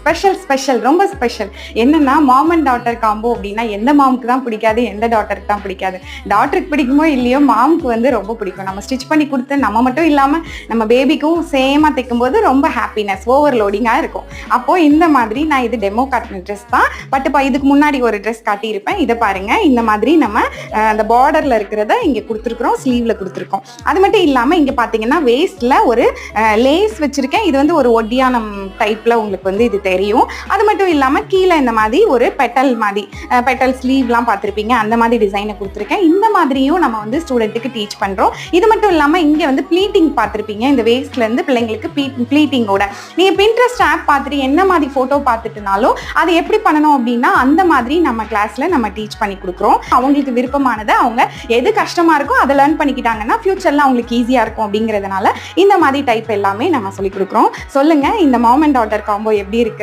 Special ரொம்ப special. என்னன்னா mom and daughter combo அப்படின்னா எந்த மாமுக்கு தான் பிடிக்காது, எந்த டாட்டருக்கு தான் பிடிக்காது. டாட்டருக்கு பிடிக்குமோ இல்லையோ மாமுக்கு வந்து ரொம்ப பிடிக்கும். நம்ம ஸ்டிச் பண்ணி கொடுத்து நம்ம மட்டும் இல்லாமல் நம்ம பேபிக்கும் சேமாக தைக்கும் போது ரொம்ப ஹாப்பினஸ் ஓவர்லோடிங்காக இருக்கும். அப்போது இந்த மாதிரி நான் இது டெமோ காட்டின ட்ரெஸ் தான். பட் இதுக்கு முன்னாடி ஒரு ட்ரெஸ் காட்டியிருப்பேன். இதை பாருங்க, இந்த மாதிரி நம்ம அந்த பார்டரில் இருக்கிறத இங்கே கொடுத்துருக்குறோம், ஸ்லீவில் கொடுத்துருக்கோம். அது மட்டும் இல்லாமல் இங்கே பார்த்தீங்கன்னா வேஸ்ட்டில் ஒரு லேஸ் வச்சுருக்கேன். இது வந்து ஒரு ஒட்டியானம் டைப்பில் உங்களுக்கு வந்து இது தெரியும். அது மட்டும் இல்லாமல் கீழே இந்த மாதிரி ஒரு பெட்டல் ஸ்லீவ்லாம் பார்த்துருப்பீங்க, அந்த மாதிரி டிசைனை கொடுத்துருக்கேன். இந்த மாதிரியும் நம்ம வந்து ஸ்டூடெண்ட்டுக்கு டீச் பண்ணுறோம். இது மட்டும் இல்லாமல் இங்கே வந்து ப்ளீட்டிங் பார்த்துருப்பீங்க. இந்த வேஸ்ட்லேருந்து பிள்ளைங்களுக்கு ப்ளீட்டிங்கோட நீங்கள் பின்ட்ரெஸ்ட் ஆப் பார்த்துட்டு என்ன மாதிரி ஃபோட்டோ பார்த்துட்டுனாலும் அது எப்படி பண்ணணும் அப்படின்னா அந்த மாதிரி நம்ம கிளாஸில் நம்ம டீச் பண்ணி கொடுக்குறோம். அவங்களுக்கு விருப்பமானதை அவங்க எது கஷ்டமாக இருக்கோ அதை லேர்ன் பண்ணிக்கிட்டாங்கன்னா ஃபியூச்சரில் அவங்களுக்கு ஈஸியாக இருக்கும். அப்படிங்கிறதுனால இந்த மாதிரி டைப் எல்லாமே நம்ம சொல்லிக் கொடுக்குறோம். சொல்லுங்கள், இந்த மாம் அண்ட் டாட்டர் காம்போ எப்படி இருக்குது?